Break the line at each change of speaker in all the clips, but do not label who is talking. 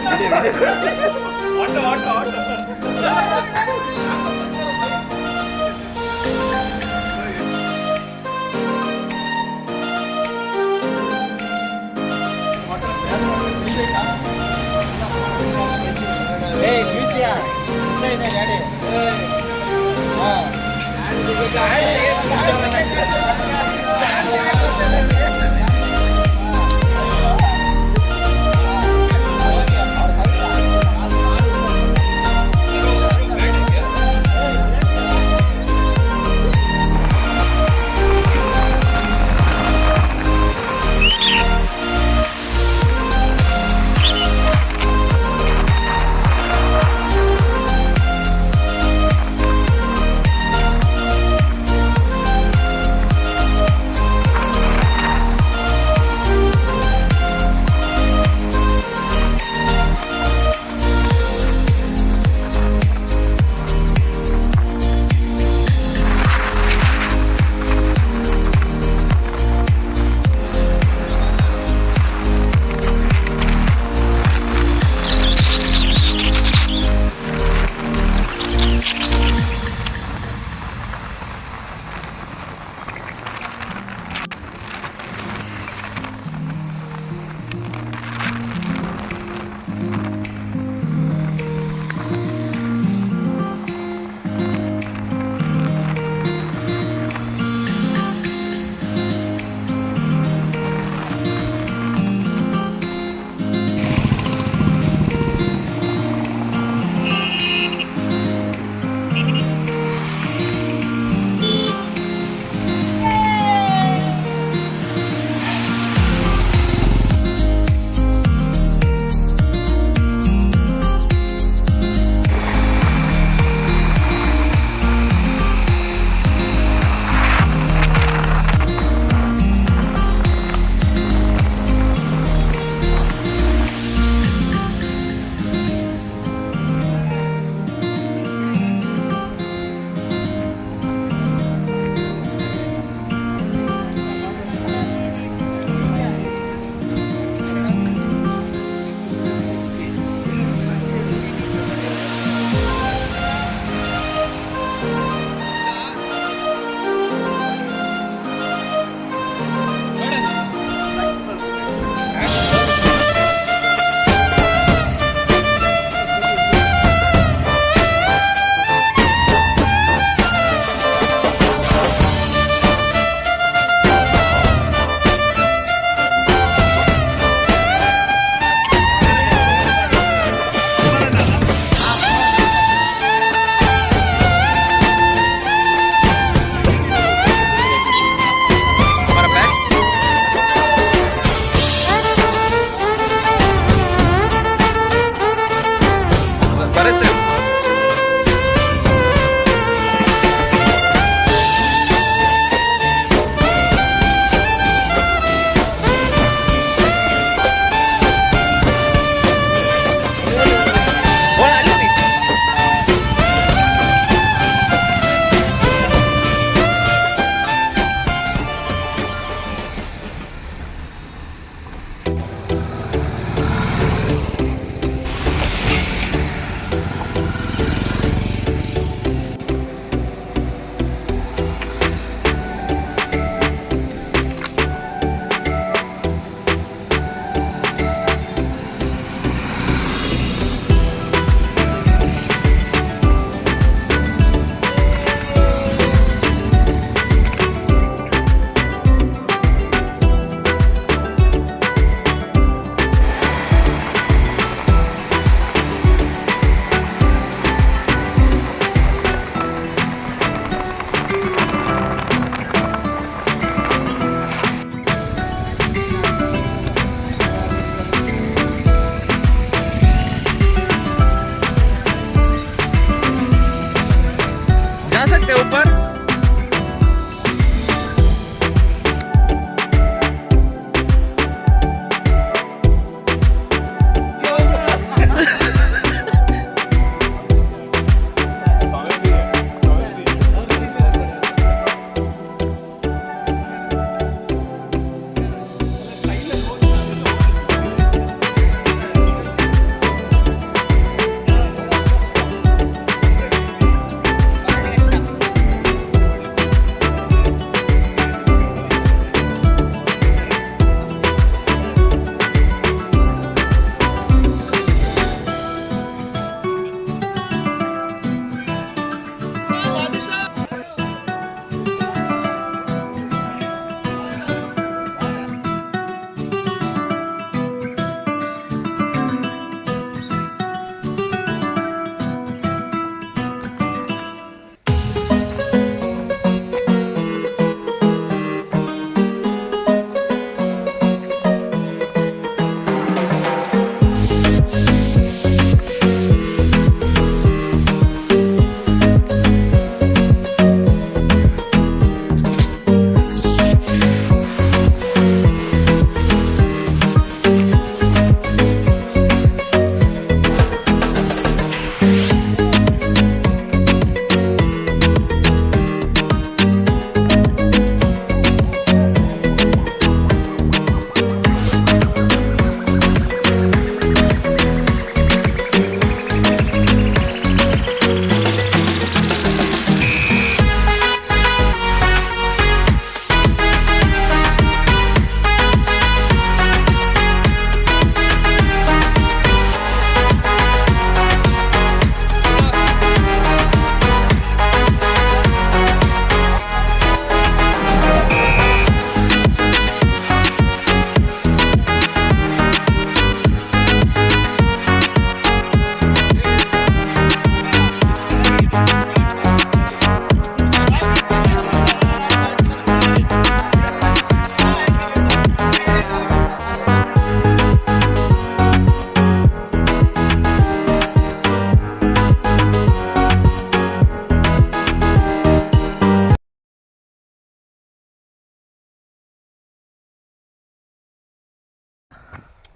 Auto auto auto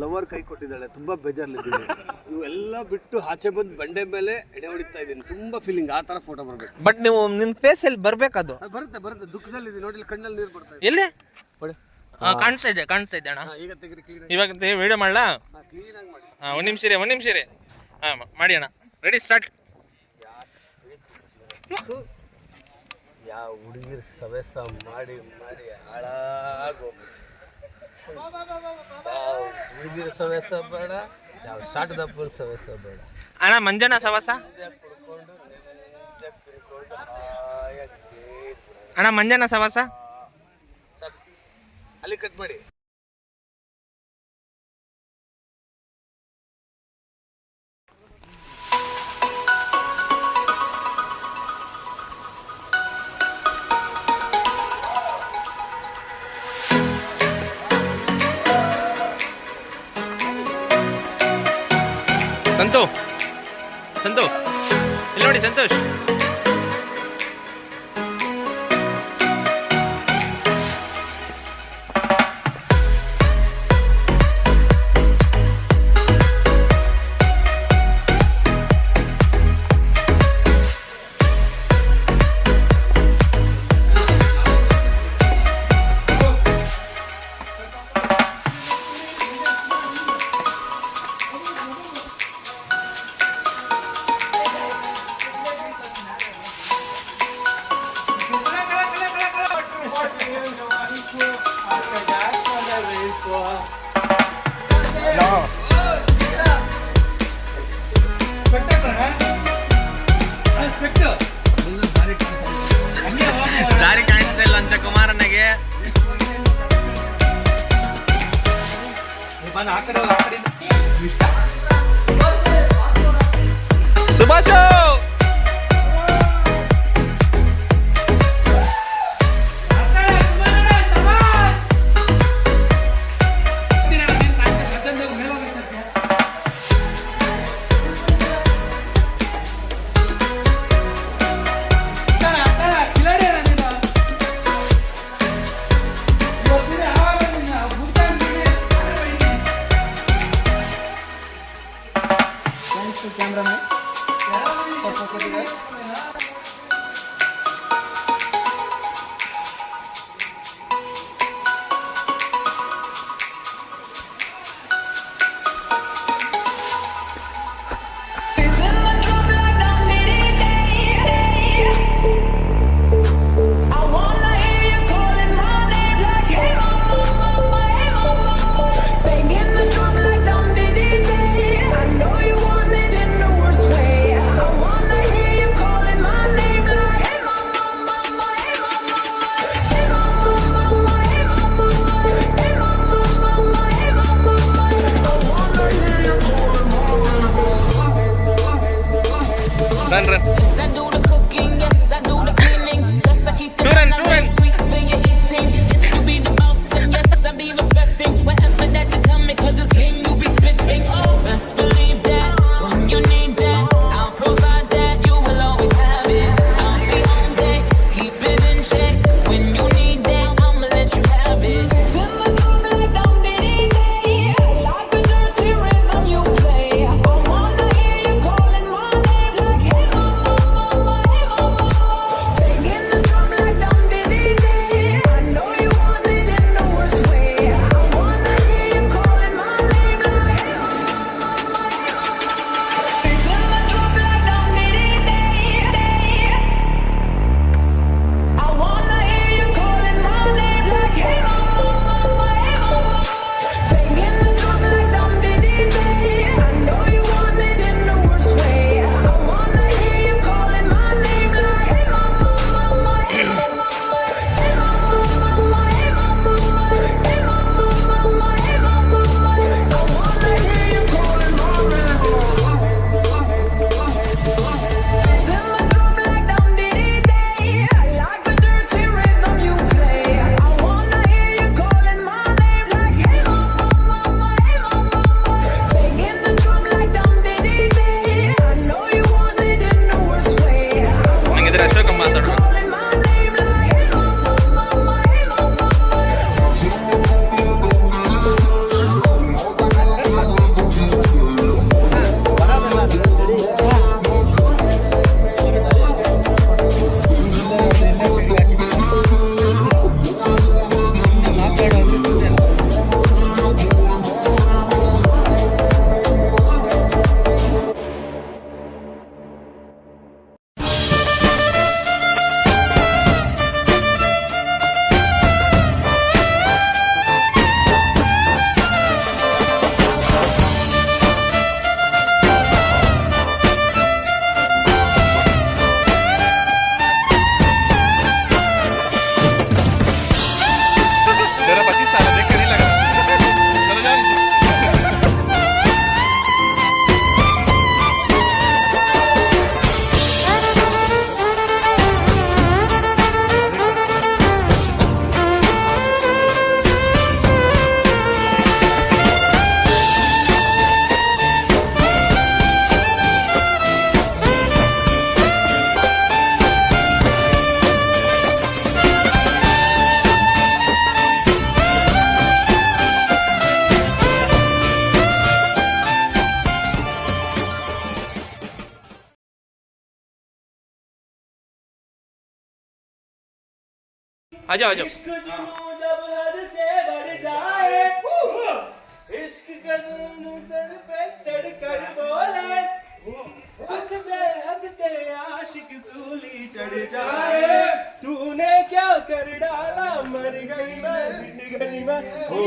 lover ಕೈ ಕೊಟ್ಟಿದ್ದಾಳೆ, ತುಂಬಾ ಬೇಜಾರಲ್ಲಿದ್ದೀನಿ. ಇವೆಲ್ಲ ಬಿಟ್ಟು ಆಚೆ ಬಂದು ಬಂಡೆ ಮೇಲೆ ಎಡೆ ಹೊಡಿತಾ ಇದ್ದೀನಿ, ತುಂಬಾ ಫೀಲಿಂಗ್. ಆ ತರ ಫೋಟೋ ಬರ್ಬೇಕು.
ಬಟ್ ನೀವು ನಿನ್ ಫೇಸ್ ಅಲ್ಲಿ ಬರ್ಬೇಕದು.
ಬರುತ್ತೆ ಬರುತ್ತೆ, ದುಃಖದಲ್ಲಿ ಇದೆ ನೋಡಿ, ಕಣ್ಣಲ್ಲಿ ನೀರು ಬರ್ತಾ ಇದೆ.
ಎಲ್ಲಿ ಕಾಣಿಸ್ತಾ ಇದೆ ಅಣ್ಣ.
ಈಗ ತೆಗ್ರಿ ಕ್ಲೀನ್.
ಇವಾಗ ವಿಡಿಯೋ ಮಾಡ್ಲಾ?
ಕ್ಲೀನ್ ಆಗಿ ಮಾಡಿ.
ಒಂದ್ ನಿಮಿಷ ರೀ. ಮಾಡಿ ಅಣ್ಣ, ರೆಡಿ ಸ್ಟಾರ್ಟ್.
ಯಾವ ಹುಡುಗಿರ್ ಸವೆಸ ಮಾಡಿ ಮಾಡಿ ಹಾಳಾಗೋಗ್ಬಿಟ್ಟು, ಯಾವ ಹುಡುಗಿರ ಸವೆಸ ಬೇಡ, ಯಾವ ಶಾರ್ಟ್ ದಪ್ಪನ ಸವೆಸ ಬೇಡ
ಅಣ್ಣ. ಮಂಜನ ಸವಸ
ಕುಡ್ಕೊಂಡು ತಿನ್ಕೊಂಡು ಹಾಯಾಗಿ
ಅಣ್ಣ. ಮಂಜನ ಸವಸ
ಅಲ್ಲಿ ಕಟ್ ಮಾಡಿ.
ಸಂತು ಇಲ್ಲಿ ನೋಡಿ ಸಂತೋಷ್. ದಾರಿ ಕಾಣಿಸ್ತಾ ಇಲ್ಲ ಅಂತ ಕುಮಾರನಿಗೆ. Subhash run.
Yes, I do the cooking, yes, I do the cleaning. Yes, I keep the nice sweet for your eating. Yes, you be the boss, and yes, I be respecting whatever that you tell me, cause it's game you be spitting. Oh, best believe that when you need that, I'll provide that. You will always have it. I'll be on deck, keep it in check. When you need that, I'ma let you have it. Till my drum like dum diddy day, like a dirty rhythm you play. I wanna hear you calling my name like hey mama.
आ जाओ आ जाओ।
इश्क जुनून जब हद से बढ़ जाए, इश्क का जुनून सर पे चढ़ कर बोले, हंसते हंसते आशिक सूली चढ़ जाए, तूने क्या कर डाला, मर गई मैं, मिट गई मैं, हो